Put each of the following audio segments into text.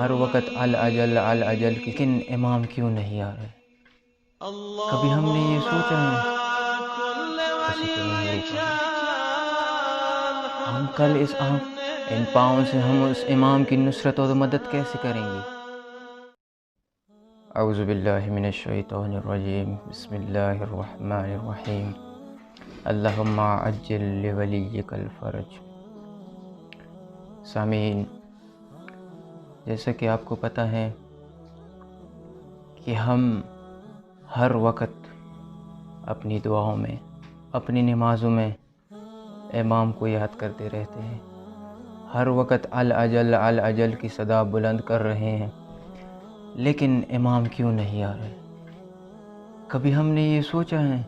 ہر وقت العجل العجل، لیکن امام کیوں نہیں آ رہے؟ کبھی ہم نے یہ سوچا ہے؟ ایسے تو نہیں روکا ہم کل ان پاؤں سے ہم اس امام کی نصرت و مدد کیسے کریں گے؟ اعوذ باللہ من الشیطان الرجیم، بسم اللہ الرحمن الرحیم، اللہم عجل لولیک الفرج۔ سامعین، جیسا کہ آپ کو پتہ ہے کہ ہم ہر وقت اپنی دعاؤں میں، اپنی نمازوں میں امام کو یاد کرتے رہتے ہیں، ہر وقت العجل العجل کی صدا بلند کر رہے ہیں، لیکن امام کیوں نہیں آ رہے؟ کبھی ہم نے یہ سوچا ہے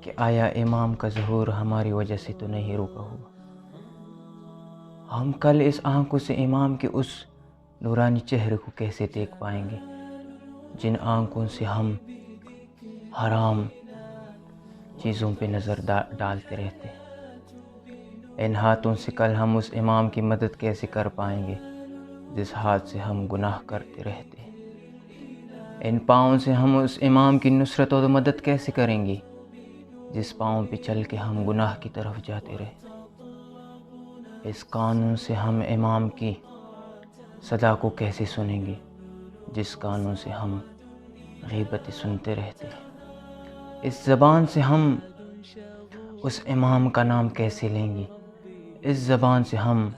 کہ آیا امام کا ظہور ہماری وجہ سے تو نہیں رکا ہوا؟ ہم کل اس آنکھوں سے امام کے اس نورانی چہرے کو کیسے دیکھ پائیں گے جن آنکھوں سے ہم حرام چیزوں پہ نظر ڈالتے رہتے ہیں؟ ان ہاتھوں سے کل ہم اس امام کی مدد کیسے کر پائیں گے جس ہاتھ سے ہم گناہ کرتے رہتے ہیں؟ ان پاؤں سے ہم اس امام کی نصرت و مدد کیسے کریں گے جس پاؤں پہ چل کے ہم گناہ کی طرف جاتے رہتے ہیں؟ اس کانوں سے ہم امام کی صدا کو کیسے سنیں گے جس کانوں سے ہم غیبتیں سنتے رہتے ہیں؟ اس زبان سے ہم اس امام کا نام کیسے لیں گے؟ اس زبان سے ہم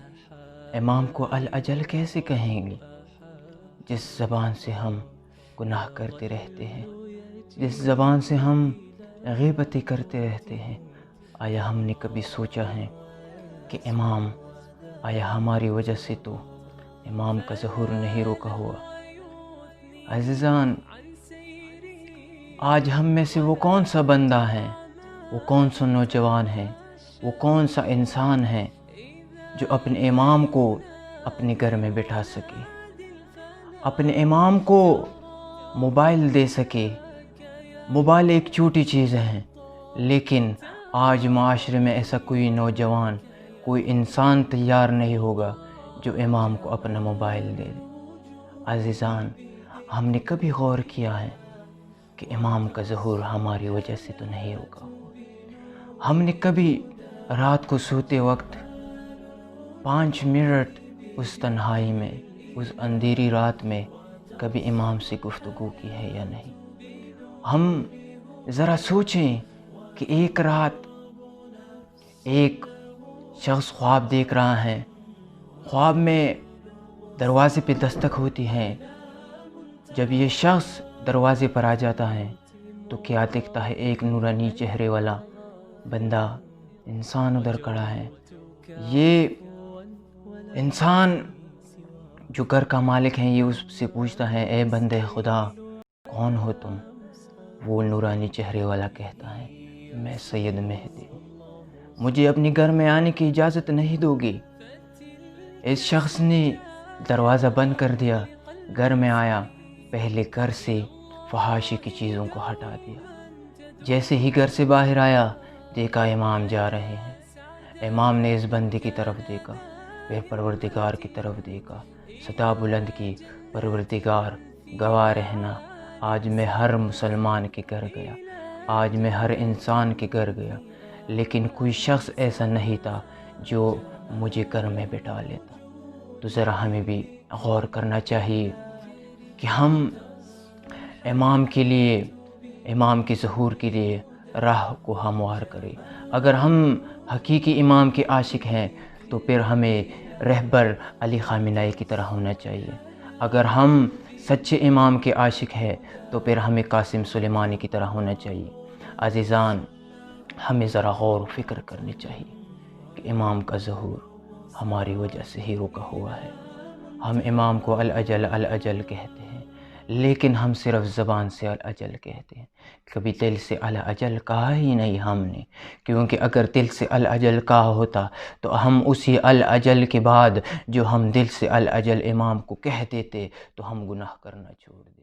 امام کو العجل کیسے کہیں گے جس زبان سے ہم گناہ کرتے رہتے ہیں، جس زبان سے ہم غیبتیں کرتے رہتے ہیں؟ آیا ہم نے کبھی سوچا ہے کہ امام، آیا ہماری وجہ سے تو امام کا ظہور نہیں روکا ہوا؟ عزیزان، آج ہم میں سے وہ کون سا بندہ ہے، وہ کون سا نوجوان ہے، وہ کون سا انسان ہے جو اپنے امام کو اپنے گھر میں بٹھا سکے، اپنے امام کو موبائل دے سکے؟ موبائل ایک چھوٹی چیز ہے، لیکن آج معاشرے میں ایسا کوئی نوجوان، کوئی انسان تیار نہیں ہوگا جو امام کو اپنا موبائل دے دے۔ عزیزان، ہم نے کبھی غور کیا ہے کہ امام کا ظہور ہماری وجہ سے تو نہیں رکا؟ ہم نے کبھی رات کو سوتے وقت 5 منٹ اس تنہائی میں، اس اندھیری رات میں کبھی امام سے گفتگو کی ہے یا نہیں؟ ہم ذرا سوچیں کہ ایک رات ایک شخص خواب دیکھ رہا ہے، خواب میں دروازے پہ دستک ہوتی ہے، جب یہ شخص دروازے پر آ جاتا ہے تو کیا دیکھتا ہے؟ ایک نورانی چہرے والا بندہ، انسان ادھر کھڑا ہے۔ یہ انسان جو گھر کا مالک ہے، یہ اس سے پوچھتا ہے، اے بندے خدا، کون ہو تم؟ وہ نورانی چہرے والا کہتا ہے، میں سید مہدی ہوں، مجھے اپنے گھر میں آنے کی اجازت نہیں دو گی؟ اس شخص نے دروازہ بند کر دیا، گھر میں آیا، پہلے گھر سے فحاشی کی چیزوں کو ہٹا دیا۔ جیسے ہی گھر سے باہر آیا، دیکھا امام جا رہے ہیں۔ امام نے اس بندے کی طرف دیکھا، پھر پروردگار کی طرف دیکھا، صدا بلند کی، پروردگار گواہ رہنا، آج میں ہر مسلمان کے گھر گیا، آج میں ہر انسان کے گھر گیا، لیکن کوئی شخص ایسا نہیں تھا جو مجھے گھر میں بٹھا لیتا۔ تو ذرا ہمیں بھی غور کرنا چاہیے کہ ہم امام کے لیے، امام کے ظہور کے لیے راہ کو ہموار کریں۔ اگر ہم حقیقی امام کے عاشق ہیں تو پھر ہمیں رہبر علی خامنہ ای کی طرح ہونا چاہیے۔ اگر ہم سچے امام کے عاشق ہیں تو پھر ہمیں قاسم سلیمانی کی طرح ہونا چاہیے۔ عزیزان، ہمیں ذرا غور و فکر کرنی چاہیے کہ امام کا ظہور ہماری وجہ سے ہی رکا ہوا ہے۔ ہم امام کو العجل العجل کہتے ہیں، لیکن ہم صرف زبان سے العجل کہتے ہیں، کبھی دل سے العجل کہا ہی نہیں ہم نے، کیونکہ اگر دل سے العجل کہا ہوتا تو ہم اسی العجل کے بعد جو ہم دل سے العجل امام کو کہہ دیتے تو ہم گناہ کرنا چھوڑ دیتے۔